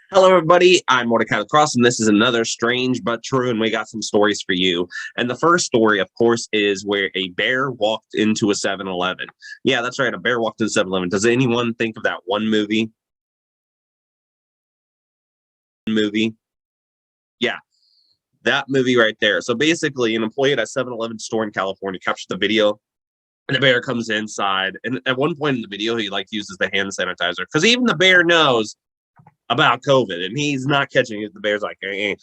Hello, everybody. I'm Mordecai Lacrosse, and this is another strange but true, and we got some stories for you. And the first story, of course, is where a bear walked into a 7-Eleven. Yeah, that's right. A bear walked into 7-Eleven. Does anyone think of that one movie? Yeah, that movie right there. So basically, an employee at a 7-Eleven store in California captured the video, and the bear comes inside. And at one point in the video, he uses the hand sanitizer because even the bear knows about COVID, and he's not catching it. The bear's like, I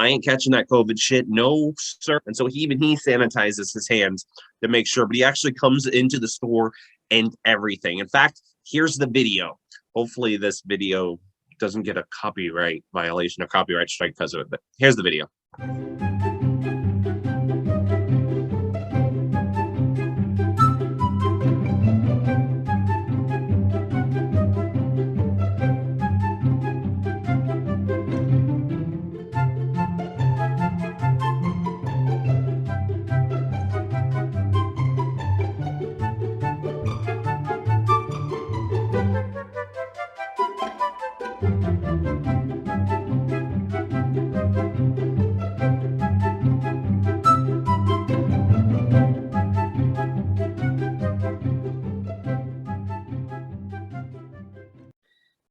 ain't catching that COVID shit, no sir. And so he sanitizes his hands to make sure. But he actually comes into the store and everything. In fact, here's the video. Hopefully, this video doesn't get a copyright violation or copyright strike because of it. But here's the video.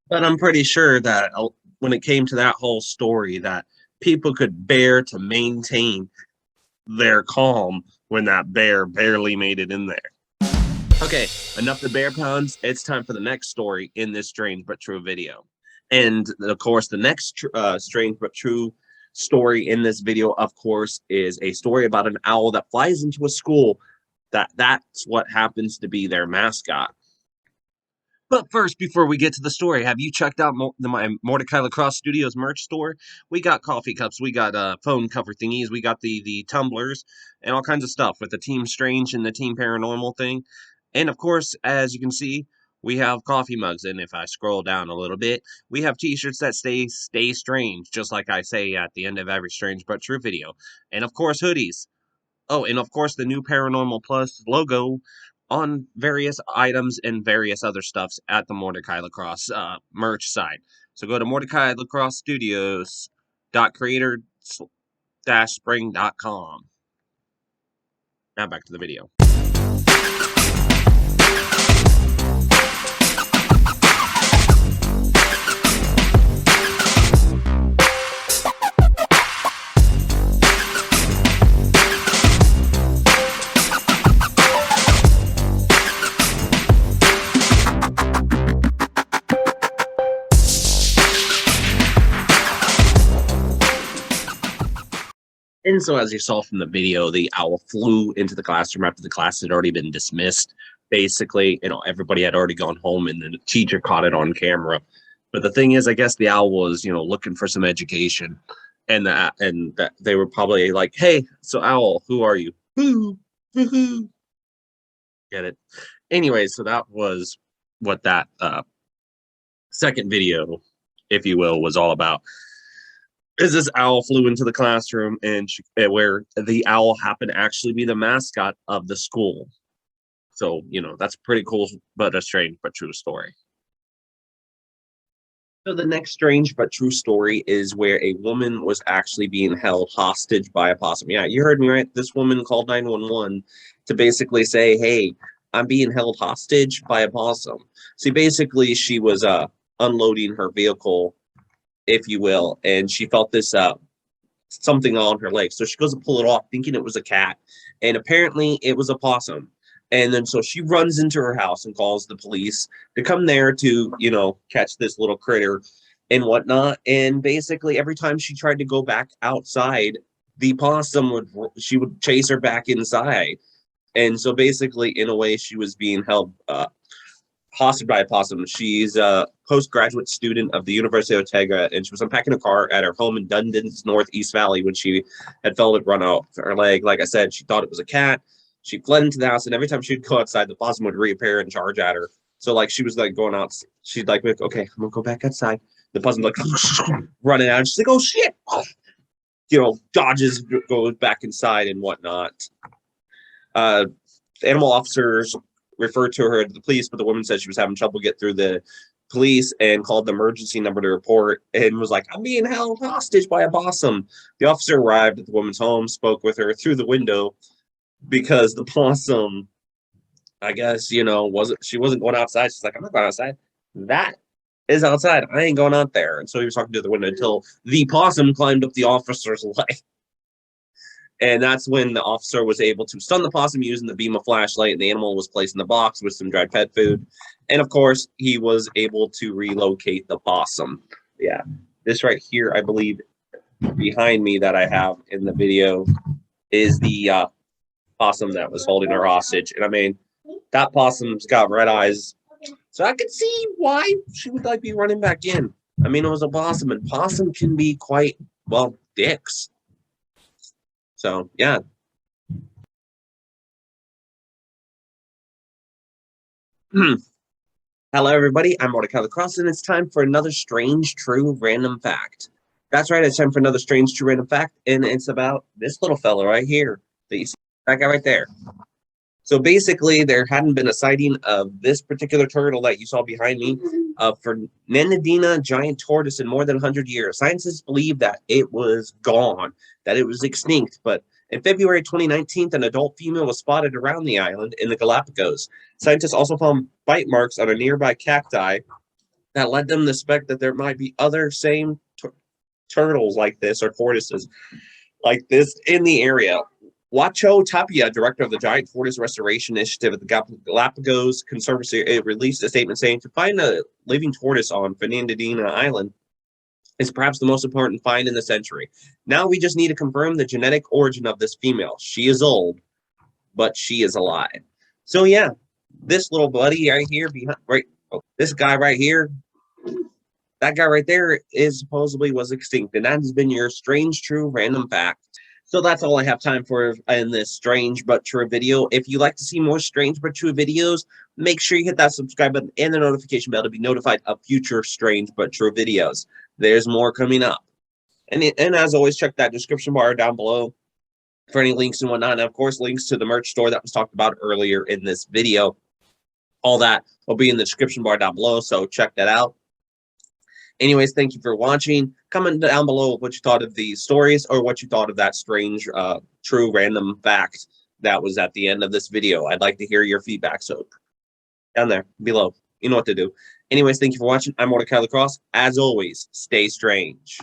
But I'm pretty sure that when it came to that whole story, that people could bear to maintain their calm when that bear barely made it in there. Okay, enough the bear puns. It's time for the next story in this strange but true video. And of course, the next strange but true story in this video, of course, is a story about an owl that flies into a school. That's what happens to be their mascot. But first, before we get to the story, have you checked out my Mordecai Lacrosse Studios merch store? We got coffee cups, we got phone cover thingies, we got the tumblers, and all kinds of stuff with the Team Strange and the Team Paranormal thing. And of course, as you can see, we have coffee mugs. And if I scroll down a little bit, we have t-shirts that stay strange, just like I say at the end of every Strange But True video. And of course, hoodies. Oh, and of course, the new Paranormal Plus logo on various items and various other stuffs at the Mordecai Lacrosse merch site. So go to Mordecai Lacrosse Studios creator-spring.com. Now back to the video. And so, as you saw from the video, the owl flew into the classroom after the class had already been dismissed. Basically, everybody had already gone home, and the teacher caught it on camera. But the thing is, I guess the owl was, looking for some education, and that they were probably like, "Hey, so owl, who are you?" Hoo, hoo, hoo. Get it? Anyway, so that was what that second video, if you will, was all about. Is this owl flew into the classroom and where the owl happened to actually be the mascot of the school. So, that's pretty cool, but a strange but true story. So the next strange but true story is where a woman was actually being held hostage by a possum. Yeah, you heard me right. This woman called 911 to basically say, hey, I'm being held hostage by a possum. See, basically, she was unloading her vehicle, if you will, and she felt this something on her leg. So she goes to pull it off, thinking it was a cat, and apparently it was a possum. And then so she runs into her house and calls the police to come there to, catch this little critter and whatnot. And basically, every time she tried to go back outside, the possum would chase her back inside. And so basically, in a way, she was being held hostage by a possum. She's a postgraduate student of the University of Ortega, and she was unpacking a car at her home in Dunedin's Northeast Valley when she had felt it run off her leg. Like I said, she thought it was a cat. She fled into the house, and every time she'd go outside, the possum would reappear and charge at her. So, she was, going out. She'd, okay, I'm going to go back outside. The possum, running out. And she's like, oh, shit. Dodges, goes back inside and whatnot. Animal officers referred to her to the police, but the woman said she was having trouble get through the police and called the emergency number to report and was like, I'm being held hostage by a possum. The officer arrived at the woman's home, spoke with her through the window because the possum, I guess, she wasn't going outside. She's like, I'm not going outside. That is outside. I ain't going out there. And so he was talking to the window until the possum climbed up the officer's leg. And that's when the officer was able to stun the possum using the beam of flashlight, and the animal was placed in the box with some dried pet food. And of course, he was able to relocate the possum. Yeah, this right here, I believe, behind me that I have in the video is the possum that was holding her hostage. And I mean, that possum's got red eyes, so I could see why she would like be running back in. I mean, it was a possum, and possum can be quite, well, dicks. So, yeah. Hello, everybody. I'm Mordecai Lacrosse, and it's time for another strange, true, random fact. That's right. It's time for another strange, true, random fact, and it's about this little fella right here that you see, that guy right there. So basically, there hadn't been a sighting of this particular turtle that you saw behind me for Nanadina giant tortoise in more than 100 years. Scientists believe that it was gone, that it was extinct, but in February 2019, an adult female was spotted around the island in the Galapagos. Scientists also found bite marks on a nearby cacti that led them to suspect that there might be other same turtles like this, or tortoises like this, in the area. Huacho Tapia, director of the Giant Tortoise Restoration Initiative at the Galapagos Conservancy, released a statement saying to find a living tortoise on Fernandina Island is perhaps the most important find in the century. Now we just need to confirm the genetic origin of this female. She is old, but she is alive. So yeah, this little buddy right here, this guy right here, that guy right there is supposedly was extinct, and that has been your strange, true, random fact. So that's all I have time for in this strange but true video. If you like to see more strange but true videos, make sure you hit that subscribe button and the notification bell to be notified of future strange but true videos. There's more coming up. And as always, check that description bar down below for any links and whatnot. And of course, links to the merch store that was talked about earlier in this video. All that will be in the description bar down below, so check that out. Anyways, thank you for watching. Comment down below what you thought of these stories or what you thought of that strange, true, random fact that was at the end of this video. I'd like to hear your feedback. So down there below, you know what to do. Anyways, thank you for watching. I'm Mordecai Lacrosse. As always, stay strange.